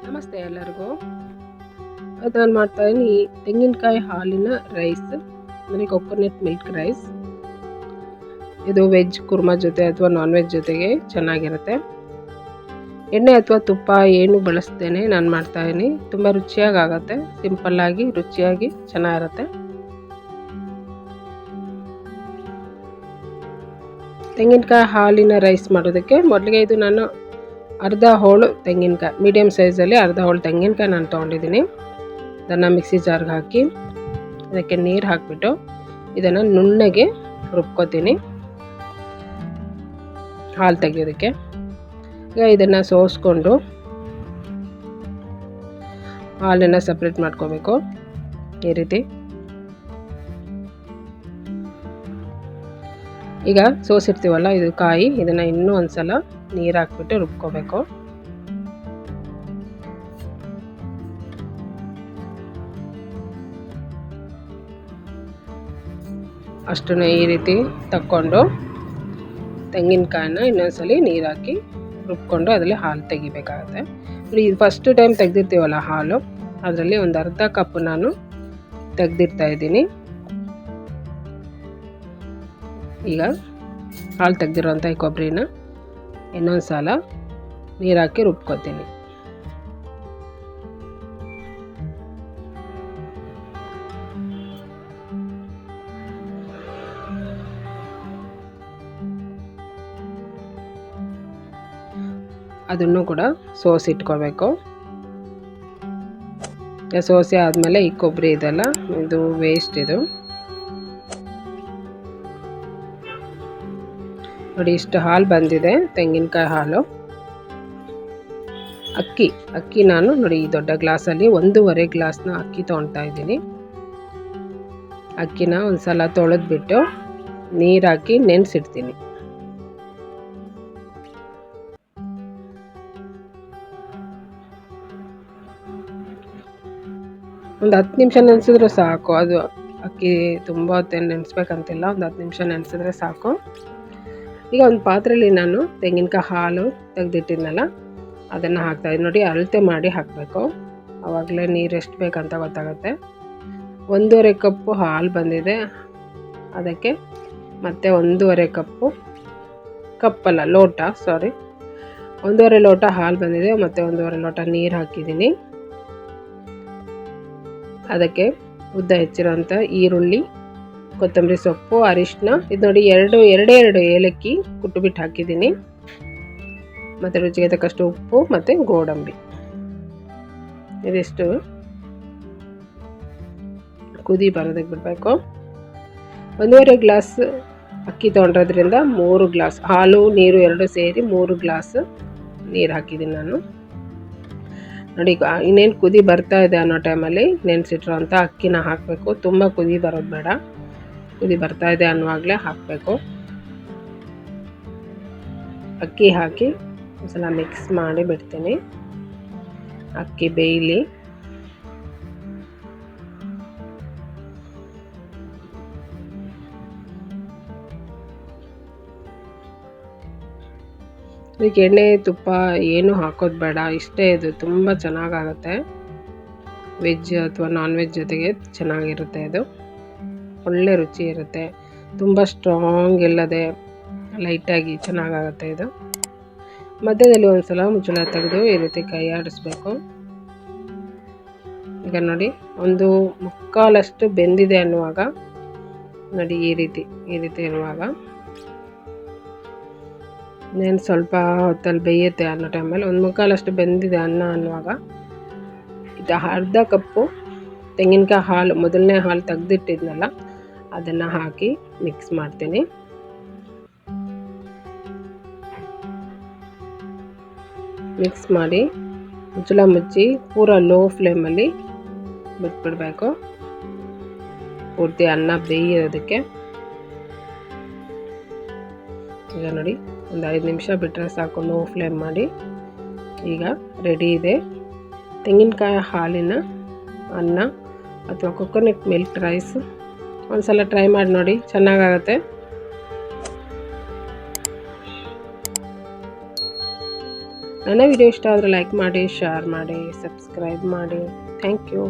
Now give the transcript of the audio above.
ನಮಸ್ತೆ ಎಲ್ಲರಿಗೂ. ನಾನು ಮಾಡ್ತಾ ಇದ್ದೀನಿ ತೆಂಗಿನಕಾಯಿ ಹಾಲಿನ ರೈಸ್, ಅಂದರೆ ಕೊಕೊನಟ್ ಮಿಲ್ಕ್ ರೈಸ್. ಇದು ವೆಜ್ ಕುರ್ಮಾ ಜೊತೆ ಅಥವಾ ನಾನ್ ವೆಜ್ ಜೊತೆಗೆ ಚೆನ್ನಾಗಿರುತ್ತೆ. ಎಣ್ಣೆ ಅಥವಾ ತುಪ್ಪ ಏನು ಬಳಸ್ದೇನೆ ನಾನು ಮಾಡ್ತಾ ಇದ್ದೀನಿ. ತುಂಬ ರುಚಿಯಾಗಿ ಆಗುತ್ತೆ, ಸಿಂಪಲ್ಲಾಗಿ ರುಚಿಯಾಗಿ ಚೆನ್ನಾಗಿರುತ್ತೆ. ತೆಂಗಿನಕಾಯಿ ಹಾಲಿನ ರೈಸ್ ಮಾಡೋದಕ್ಕೆ ಮೊದಲಿಗೆ ಇದು ನಾನು ಅರ್ಧ ಹೋಳು ತೆಂಗಿನಕಾಯಿ, ಮೀಡಿಯಮ್ ಸೈಜಲ್ಲಿ ಅರ್ಧ ಹೋಳು ತೆಂಗಿನಕಾಯಿ ನಾನು ತೊಗೊಂಡಿದ್ದೀನಿ. ಇದನ್ನು ಮಿಕ್ಸಿ ಜಾರ್ಗೆ ಹಾಕಿ ಅದಕ್ಕೆ ನೀರು ಹಾಕಿಬಿಟ್ಟು ಇದನ್ನು ನುಣ್ಣಗೆ ರುಬ್ಕೋತೀನಿ ಹಾಲು ತೆಗೆಯೋದಕ್ಕೆ. ಈಗ ಇದನ್ನು ಸೋಸ್ಕೊಂಡು ಹಾಲನ್ನು ಸಪ್ರೇಟ್ ಮಾಡ್ಕೋಬೇಕು. ಈ ರೀತಿ ಈಗ ಸೋಸಿರ್ತೀವಲ್ಲ ಇದು ಕಾಯಿ, ಇದನ್ನು ಇನ್ನೂ ಒಂದ್ಸಲ ನೀರು ಹಾಕ್ಬಿಟ್ಟು ರುಬ್ಕೋಬೇಕು. ಅಷ್ಟನ್ನು ಈ ರೀತಿ ತಕ್ಕೊಂಡು ತೆಂಗಿನಕಾಯಿನ ಇನ್ನೊಂದ್ಸಲಿ ನೀರು ಹಾಕಿ ರುಬ್ಕೊಂಡು ಅದರಲ್ಲಿ ಹಾಲು ತೆಗಿಬೇಕಾಗತ್ತೆ. ಇದು ಫಸ್ಟ್ ಟೈಮ್ ತೆಗೆದಿರ್ತೀವಲ್ಲ ಹಾಲು, ಅದರಲ್ಲಿ ಒಂದು ಅರ್ಧ ಕಪ್ ನಾನು ತೆಗೆದಿರ್ತಾ ಇದ್ದೀನಿ. ಈಗ ಹಾಲು ತೆಗೆದಿರೋಂಥ ಈ ಕೊಬ್ಬರಿನ ಇನ್ನೊಂದು ಸಲ ನೀರು ಹಾಕಿ ರುಬ್ಕೋತೀನಿ. ಅದನ್ನು ಕೂಡ ಸೋಸಿಟ್ಕೋಬೇಕು. ಸೋಸಿ ಆದಮೇಲೆ ಈ ಕೊಬ್ಬರಿ ಇದೆಲ್ಲ ಇದು ವೇಸ್ಟ್. ಇದು ನೋಡಿ, ಇಷ್ಟು ಹಾಲು ಬಂದಿದೆ, ತೆಂಗಿನಕಾಯಿ ಹಾಲು. ಅಕ್ಕಿ ನಾನು ನೋಡಿ ಈ ದೊಡ್ಡ ಗ್ಲಾಸಲ್ಲಿ 1.5 ಗ್ಲಾಸ್ನ ಅಕ್ಕಿ ತೊಗೊಳ್ತಾ ಇದ್ದೀನಿ. ಅಕ್ಕಿನ ಒಂದು ಸಲ ತೊಳೆದ್ಬಿಟ್ಟು ನೀರು ಹಾಕಿ ನೆನೆಸಿಡ್ತೀನಿ. ಒಂದು 10 ನಿಮಿಷ ನೆನೆಸಿದ್ರೆ ಸಾಕು. ಅದು ಅಕ್ಕಿ ತುಂಬ ಹೊತ್ತೇನು ನೆನೆಸ್ಬೇಕಂತಿಲ್ಲ, ಒಂದು 10 ನಿಮಿಷ ನೆನೆಸಿದ್ರೆ ಸಾಕು. ಈಗ ಒಂದು ಪಾತ್ರೆಯಲ್ಲಿ ನಾನು ತೆಂಗಿನಕಾಯಿ ಹಾಲು ತೆಗೆದಿಟ್ಟಿದ್ನಲ್ಲ ಅದನ್ನು ಹಾಕ್ತಾಯಿದ್ದೀನಿ. ನೋಡಿ, ಅಳತೆ ಮಾಡಿ ಹಾಕಬೇಕು, ಆವಾಗಲೇ ನೀರು ಎಷ್ಟು ಬೇಕಂತ ಗೊತ್ತಾಗುತ್ತೆ. 1.5 ಕಪ್ಪು ಹಾಲು ಬಂದಿದೆ, ಅದಕ್ಕೆ ಮತ್ತು 1.5 ಕಪ್ಪಲ್ಲ ಲೋಟ 1.5 ಲೋಟ ಹಾಲು ಬಂದಿದೆ, ಮತ್ತು 1.5 ಲೋಟ ನೀರು ಹಾಕಿದ್ದೀನಿ. ಅದಕ್ಕೆ ಉದ್ದ ಹೆಚ್ಚಿರೋಂಥ ಈರುಳ್ಳಿ, ಕೊತ್ತಂಬರಿ ಸೊಪ್ಪು, ಅರಿಶಿನ, ಇದು ನೋಡಿ ಎರಡು ಏಲಕ್ಕಿ ಕುಟ್ಟುಬಿಟ್ಟು ಹಾಕಿದ್ದೀನಿ, ಮತ್ತು ರುಚಿಗೆ ತಕ್ಕಷ್ಟು ಉಪ್ಪು ಮತ್ತು ಗೋಡಂಬಿ. ಇದಿಷ್ಟು ಕುದಿ ಬರೋದಕ್ಕೆ ಬಿಡಬೇಕು. 1.5 ಗ್ಲಾಸ್ ಅಕ್ಕಿ ತೊಗೊಂಡಿರೋದ್ರಿಂದ 3 ಗ್ಲಾಸ್ ಹಾಲು ನೀರು ಎರಡು ಸೇರಿ 3 ಗ್ಲಾಸ್ ನೀರು ಹಾಕಿದ್ದೀನಿ ನಾನು. ನೋಡಿ, ಇನ್ನೇನು ಕುದಿ ಬರ್ತಾ ಇದೆ ಅನ್ನೋ ಟೈಮಲ್ಲಿ ನೆನೆಸಿಟ್ಟಿರೋಂಥ ಅಕ್ಕಿನ ಹಾಕಬೇಕು. ತುಂಬ ಕುದಿ ಬರೋದು ಬೇಡ, ಕುದಿ ಬರ್ತಾ ಇದೆ ಅನ್ನುವಾಗಲೇ ಹಾಕಬೇಕು. ಅಕ್ಕಿ ಹಾಕಿ ಒಂದ್ಸಲ ಮಿಕ್ಸ್ ಮಾಡಿ ಬಿಡ್ತೀನಿ, ಅಕ್ಕಿ ಬೇಯಲಿ. ಇದಕ್ಕೆ ಎಣ್ಣೆ ತುಪ್ಪ ಏನು ಹಾಕೋದು ಬೇಡ, ಇಷ್ಟೇ. ಇದು ತುಂಬ ಚೆನ್ನಾಗಾಗುತ್ತೆ, ವೆಜ್ ಅಥವಾ ನಾನ್ ವೆಜ್ ಜೊತೆಗೆ ಚೆನ್ನಾಗಿರುತ್ತೆ. ಇದು ಒಳ್ಳೆ ರುಚಿ ಇರುತ್ತೆ, ತುಂಬ ಸ್ಟ್ರಾಂಗ್ ಇಲ್ಲದೆ ಲೈಟಾಗಿ ಚೆನ್ನಾಗಾಗುತ್ತೆ ಇದು. ಮಧ್ಯದಲ್ಲಿ ಒಂದು ಸಲ ಮುಚ್ಚಳ ತೆಗೆದು ಈ ರೀತಿ ಕೈ ಆಡಿಸ್ಬೇಕು. ಈಗ ನೋಡಿ, 1/4 ಬೆಂದಿದೆ ಅನ್ನುವಾಗ ನೋಡಿ, ಈ ರೀತಿ ಇರುವಾಗ నేను ಸ್ವಲ್ಪ ಹೊತ್ತಲ್ಲಿ ಬೇಯುತ್ತೆ ಅನ್ನೋ ಟೈಮಲ್ಲಿ 1/4 ಬೆಂದಿದೆ ಅನ್ನ ಅನ್ನುವಾಗ ಇದು ಅರ್ಧ ಕಪ್ಪು ತೆಂಗಿನಕಾಯಿ ಹಾಲು, ಮೊದಲನೇ ಹಾಲು ತೆಗೆದಿಟ್ಟಿದ್ನಲ್ಲ ಅದನ್ನು ಹಾಕಿ ಮಿಕ್ಸ್ ಮಾಡ್ತೀನಿ. ಮಿಕ್ಸ್ ಮಾಡಿ ಮುಚ್ಚಳ ಮುಚ್ಚಿ ಪೂರ ಲೋ ಫ್ಲೇಮಲ್ಲಿ ಬಿಟ್ಬಿಡಬೇಕು, ಪೂರ್ತಿ ಅನ್ನ ಬೇಯೋದಕ್ಕೆ. ಈಗ ನೋಡಿ, ಒಂದು 5 ನಿಮಿಷ ಬಿಟ್ಟರೆ ಸಾಕು, ಲೋ ಫ್ಲೇಮ್ ಮಾಡಿ. ಈಗ ರೆಡಿ ಇದೆ ತೆಂಗಿನಕಾಯಿ ಹಾಲಿನ ಅನ್ನ ಅಥವಾ ಕೊಕೊನಟ್ ಮಿಲ್ಕ್ ರೈಸ್. ಒಂದು ಸಲ ಟ್ರೈ ಮಾಡಿ ನೋಡಿ, ಚೆನ್ನಾಗಾಗತ್ತೆ. ನನ್ನ ವಿಡಿಯೋ ಇಷ್ಟ ಆದರೆ ಲೈಕ್ ಮಾಡಿ, ಶೇರ್ ಮಾಡಿ, ಸಬ್ಸ್ಕ್ರೈಬ್ ಮಾಡಿ. Thank you.